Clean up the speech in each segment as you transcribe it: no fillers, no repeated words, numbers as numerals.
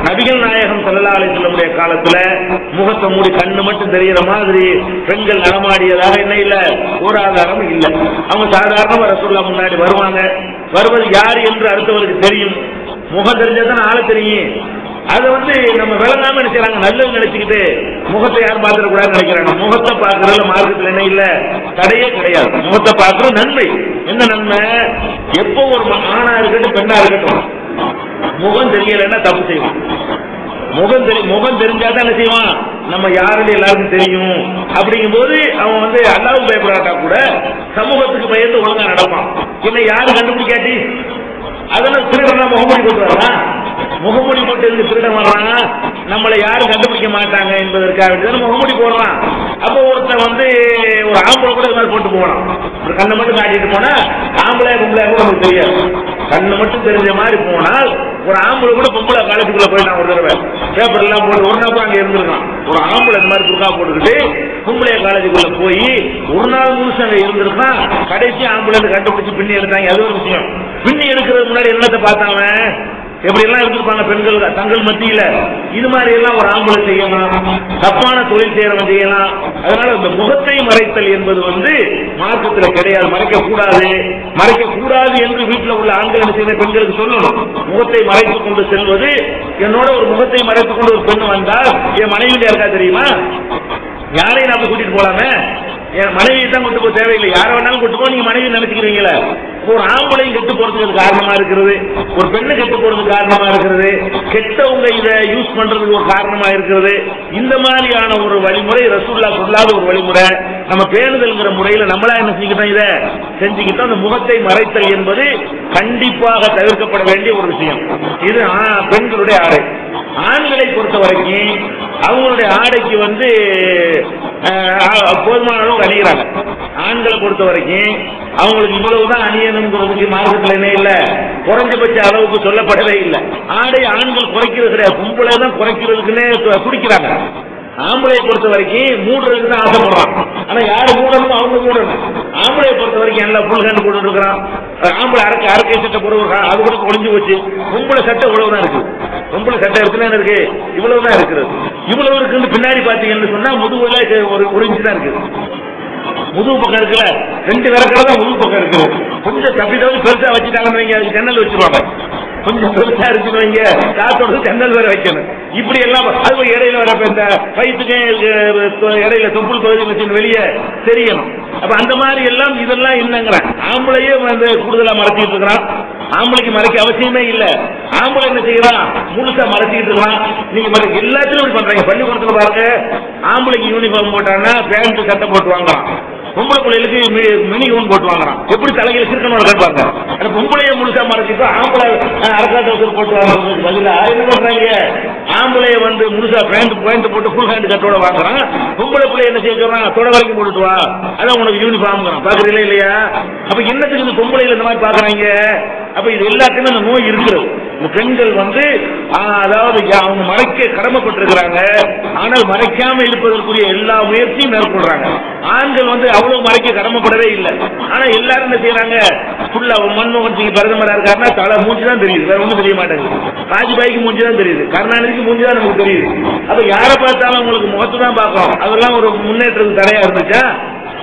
நபிகள் நாயகம் ஸல்லல்லாஹு அலைஹி வஸல்லம் காலத்துல முகத்தை மூடி கண்ணு மட்டும் தெரிகிற மாதிரி பெண்கள் நடமாடியதாக என்ன இல்ல, ஒரு ஆதாரம் இல்ல. அவங்க சாதாரணமா ரசூலுல்லாஹ் முன்னாடி வருவாங்க. வருவது யார் என்று அடுத்தவருக்கு தெரியும். முகம் தெரிஞ்சதான் ஆள தெரியும். அதை நம்ம விளங்காம நினைக்கிறாங்க, நல்லது நினைச்சுக்கிட்டு முகத்தை யாரும் பார்த்துடக்கூடாதுன்னு நினைக்கிறாங்க. முகத்தை பார்க்கறதுல மார்க்கத்தில் என்ன இல்ல, தடையே கிடையாது. முகத்தை பார்க்கறது நன்மை. என்ன நன்மை? எப்போ ஒரு ஆணா இருக்கட்டும் பெண்ணா இருக்கட்டும் முகம் தெரியலன்னா தப்பு செய்வோம். முகம் தெரிஞ்சாதான் என்ன செய்வான், நம்ம யாருன்னு எல்லாருக்கும் தெரியும். அப்படிங்கும் போது அவன் அல்லாஹ்வுக்கு பயப்படாட்டா கூட சமூகத்துக்கு பயந்து ஒழுங்கா நடப்பான். என்ன யாரும் கண்டுபிடிக்காட்டி அதெல்லாம் திருடெல்லாம் முகமூடி போட்டு வரலாம். முகமூடி போட்டு இருந்து திருட வர்றான், நம்மளை யாரும் கண்டுபிடிக்க மாட்டாங்க என்பதற்காக முகமூடி போடுறான். அப்போ ஒருத்தன் ஒரு ஆம்பளை கூட இது மாதிரி போட்டு போகலாம். ஒரு கண்ணை மட்டும் காட்டிட்டு போனா ஆம்பளை பொம்பளை கூட நமக்கு தெரியாது. கண்ணு மட்டும் தெரிஞ்ச மாதிரி போனால் ஒரு ஆம்பளை கூட பொம்பளை காலேஜுக்குள்ள போயிட்டான். ஒரு தடவை பேப்பர் எல்லாம் போட்டு ஒரு நாள் கூட அங்க இருந்திருக்கான். ஒரு ஆம்பளை இந்த மாதிரி புர்கா போட்டுக்கிட்டு பொம்பளை காலேஜுக்குள்ள போய் ஒரு நாள் முழுசு அங்க இருந்திருக்கான். கடைசி ஆம்பளை கண்டுபிடிச்சு பின்னி எடுத்தாங்க. அது ஒரு விஷயம். பின்னி எடுக்கிறதுக்கு முன்னாடி என்னத்தை பார்த்தாங்க, எப்படி எல்லாம் இருந்திருப்பாங்க பெண்கள் தங்கள் மத்தியில. இது மாதிரி எல்லாம் ஒரு ஆம்பளை செய்யலாம், தப்பான தொழில் செய்யறவன் செய்யலாம். அதனால இந்த முகத்தை மறைத்தல் என்பது மார்க்கத்தில் கிடையாது. மறைக்க கூடாது என்று வீட்டில் உள்ள ஆண்கள் என்ன செய்ய பெண்களுக்கு சொல்லணும். முகத்தை மறைத்துக் கொண்டு செல்வது, என்னோட ஒரு முகத்தை மறைத்துக் கொண்டு ஒரு பெண் வந்தால் என் மனைவி இருக்கா தெரியுமா, யாரையும் நாம கூட்டிட்டு போலாமே, என் மனைவியை தான் கொண்டு போக தேவையில்லை, யாரை வேணாலும் கொண்டு போக நீங்க மனைவி நினைச்சுக்கிறீங்களா. ஒரு ஆம்பளையும் கெட்டு போறதுக்கு காரணமா இருக்கிறது, ஒரு பெண்ணை கெட்டு போறதுக்கு காரணமா இருக்கிறது, கெட்டவங்க இதை யூஸ் பண்றதுக்கு ஒரு காரணமா இருக்கிறது. இந்த மாதிரியான ஒரு வழிமுறை ரசூலுல்லாஹ் சொல்லாத ஒரு வழிமுறை. நம்ம பேணுதல்ங்கிற முறையில நம்மளா என்ன செஞ்சுக்கிட்டோம், இதை செஞ்சுக்கிட்டோம். அந்த முகத்தை மறைத்தல் என்பது கண்டிப்பாக தவிர்க்கப்பட வேண்டிய ஒரு விஷயம். இது பெண்களுடைய ஆடை. ஆண்களை பொறுத்த வரைக்கும் அவங்களுடைய ஆடைக்கு போதுமான அளவு அணிகிறாங்க. ஆண்களை பொறுத்த வரைக்கும் அவங்களுக்கு இவ்வளவுதான் அணியணுங்கிறதுக்கு மார்க்கத்தில் என்ன இல்ல, குறைஞ்சபட்ச அளவுக்கு சொல்லப்படவே இல்லை. ஆடை ஆண்கள் குறைக்கிறது கிடையாது, பொம்பளை தான் குறைக்கிறதுக்குன்னே குடிக்கிறாங்க. ஆம்பளையை பொறுத்த வரைக்கும் மூடுறதுக்கு தான் ஆசைப்படுறான். ஆனா யாரு மூடணும், அவங்க மூடணும். ஆம்பளையை பொறுத்த வரைக்கும் எல்லாம் ஃபுல் ஹேண்ட் போட்டு இருக்கிறான். ஆம்பளை அரைக்கை சட்டை போடுவாங்க, அது கூட குறைஞ்சு போச்சு. பொம்பளை சட்டை இவ்வளவுதான் இருக்கு. பொம்பளை சட்டை இருக்குன்னு இருக்கு, இவ்வளவுதான் இருக்கிறது. இவ்வளவு இருக்குன்னு பின்னாடி பாத்தீங்கன்னு சொன்னா முதுகுல ஒரு இன்ச்சு தான் இருக்கு. முதுகு பக்கம் இருக்குல்ல, 2 விரக்கடை தான் முதுகு பக்கம் இருக்கு. கொஞ்சம் தப்பி தவிர பெருசா வச்சுட்டாங்கன்னு வைங்க, அதுக்கு ஜன்னல் வச்சிருவாங்க. கொஞ்சம் பெருசா இருக்குன்னு வைங்க, காத்தோட ஜன்னல் வேற வைக்கணும். இப்படி எல்லாம் அது இடையில வர இந்த வயிற்றுக்கு இடையில தொப்புள் பகுதி வச்சு வெளியே தெரியணும். அப்ப அந்த மாதிரி எல்லாம் இதெல்லாம் என்னங்கிறான். ஆம்பளையே கூடுதலா மறைச்சிட்டு இருக்கிறான். ஆம்பளைக்கு மறைக்க அவசியமே இல்ல. ஆம்பளை என்ன செய்யறான், முழுசா மறைச்சிட்டு இருக்கான். நீங்க எல்லாத்திலும் இப்படி பண்றாங்க. பள்ளிக்கூடத்துல பாருங்க, ஆம்பளைக்கு யூனிஃபார்ம் போட்டான்னா பேண்ட் சட்டை போட்டு வாங்கலாம், பொம்பளை பிள்ளைகளுக்கு மினி கவுன் போட்டு வாங்குறான். எப்படி தலையில சிறுக்கணும் கேட்பாங்க. பொம்பளைய முழுசா மறைச்சிட்டு ஆம்பளை அரசாங்க போட்டு வாங்குறதுக்கு பதிலா என்ன பண்றாங்க, ஆம்பளைய முழுசா பேண்ட் போட்டு ஃபுல் ஹேண்ட் கட்டோட வாங்குறான். பொம்பளை பிள்ளை என்ன செய்ய சொல்றான், தொட வரைக்கும் போட்டுட்டு வா, அதான் உனக்கு யூனிஃபார்ம் பாக்குறீங்களா இல்லையா. அப்ப என்னத்துக்கு இந்த பொம்பளையில இந்த மாதிரி பாக்குறாங்க. அப்ப இது எல்லாத்தையுமே அந்த நோய் இருக்கிறது. இந்த பெண்கள் அதாவது அவங்க மறைக்க கடமைப்பட்டிருக்கிறாங்க. ஆனால் மறைக்காம இருப்பதற்குரிய எல்லா முயற்சியும் மேற்கொள்றாங்க. ஆண்கள் அவ்வளவு மறைக்க கடமைப்படவே இல்லை. ஆனா எல்லாரும் என்ன செய்யறாங்க, ஃபுல்லா மன்மோகன் சிங் பிரதமரா இருக்காருன்னா தலை மூஞ்சி தான் தெரியுது, வேற ஒன்றும் தெரிய மாட்டேங்குது. வாஜ்பாய்க்கு மூஞ்சி தான் தெரியுது, கருணாநிதிக்கு மூஞ்சி தான் நமக்கு தெரியுது. அப்ப யாரை பார்த்தாலும் உங்களுக்கு முகத்தை தான் பார்க்கணும். அதெல்லாம் ஒரு முன்னேற்றத்துக்கு தடையா இருந்துச்சா,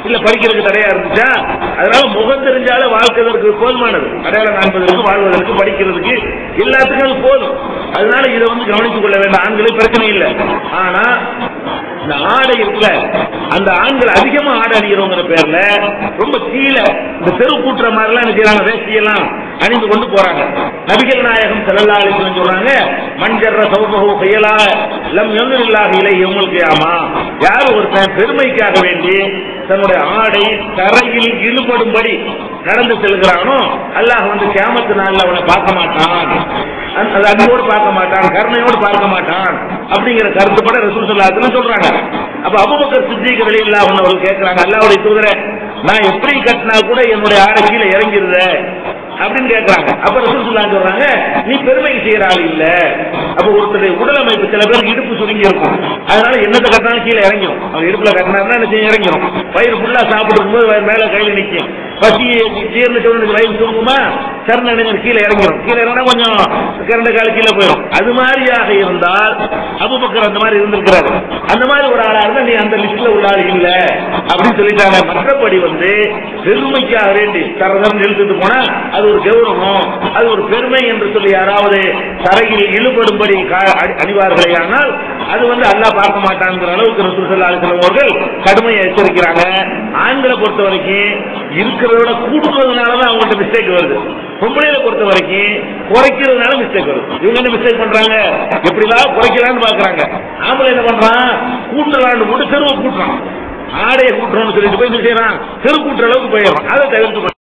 இல்ல படிக்கிறதுக்கு தடையா இருந்துச்சா? அதனால முகம் தெரிஞ்சாலும் வாழ்க்கைக்கு போதுமானது. அடையாளம் காண்பதற்கு, வாழ்வதற்கு, படிக்கிறதுக்கு எல்லாத்துக்கும் அது போதும். அதனால இதை கவனித்துக் கொள்ள வேண்டாம். ஆண்களுக்கு பிரச்சனை இல்லை. ஆனா இந்த ஆடை இருக்குல்ல, அந்த ஆண்கள் அதிகமா ஆடை அணிகிறோங்கிற பேர்ல ரொம்ப கீழே இந்த தெரு கூட்டுற மாதிரி எல்லாம் என்ன செய்யறாங்க, வேஷ்டியெல்லாம் அணிந்து கொண்டு போறாங்க. நபிகள் நாயகம் ஸல்லல்லாஹு அலைஹி வஸல்லம் சொல்றாங்க, மன்ஜர்ர சௌபஹு கையலா லம் யன்துரில்லாஹு இலைஹி யௌமல் கியாமா. யார் ஒருத்தன் பெருமைக்காக வேண்டி தன்னுடைய ஆடை தரையில் இழுபடும்படி நடந்து செல்கிறானோ, அல்லாஹ் கியாமத்து நாள்ல அவனை பார்க்க மாட்டான், அன்போடு பார்க்க மாட்டான், கருணையோடு பார்க்க மாட்டான் அப்படிங்கிற கருத்துப்பட ரசூல் ஸல்லல்லாஹு அலைஹி வஸல்லம் சொல்றாங்க. அப்ப அபூபக்கர் சித்திக் ரலியல்லாஹு அன்ஹு அவர்கள் கேட்கிறாங்க, அல்லாஹ்வுடைய தூதரே, நான் எப்படி கட்டினா கூட என்னுடைய ஆடை கீழே இறங்கிருத, அப்படின்னு கேட்கறாங்க. அப்ப ரசூல் ஸல்லல்லாஹு சொல்றாங்க, நீ பெருமைக்கு செய்யற ஆள் இல்ல. அப்ப ஒருத்தருடைய உடல் அமைப்பு சில பேருக்கு இடுப்பு சுருங்கி இருக்கும், அதனால என்னத்தை கட்டினாலும் கீழே இறங்கிடும். அவங்க இடுப்புல கட்டினாருன்னா என்ன செய்ய இறங்கிடும். வயிறு ஃபுல்லா சாப்பிட்டு இருக்கும்போது மேல கையில நிற்கும். பசி ஜீர்ணிச்சவனுக்கு வயிறு தூங்குமா சரணடைஞ்சு கீழே இறங்கிடும். கீழே இறங்கினா கொஞ்சம் கரண்ட கால கீழே போயிடும். அது மாதிரியாக இருந்தால் அபூபக்கர் அந்த மாதிரி இருந்திருக்கிறாரு. அந்த மாதிரி ஒரு ஆளா இருந்தா நீ அந்த லிஸ்ட்ல உள்ள ஆள் இல்ல அப்படின்னு சொல்லிட்டாங்க. மற்றபடி பெருமைக்காக வேண்டி தரதம் எழுத்துட்டு போனா அது ஒரு கௌரவம், அது ஒரு பெருமை என்று சொல்லி யாராவது தரையில் இழுபடும்படி அணிவார்களே, ஆனால் அது அல்லாஹ் பார்க்க மாட்டாங்கிற அளவுக்கு ரசூல் ஸல்லல்லாஹு அலைஹி வஸல்லம் அவர்கள் கடுமையை எச்சரிக்கிறாங்க. ஆண்களை பொறுத்த வரைக்கும் இருக்கிறதோட கூடுறதுனாலதான் அவங்கள்ட்ட மிஸ்டேக் வருது. பொம்பளைகளை பொறுத்த வரைக்கும் குறைக்கிறதுனால மிஸ்டேக் வருது. இவங்க என்ன மிஸ்டேக் பண்றாங்க, எப்படிலாம் குறைக்கலான்னு பாக்குறாங்க. ஆம்பளை என்ன பண்றான், கூட்டலான்னு போட்டு தெருவை கூட்டுறான். ஆடையை கூட்டுறோம்னு சொல்லிட்டு போய் செய்யறான், தெரு கூட்டுற அளவுக்கு போயிடறான். அதை தவிர்த்து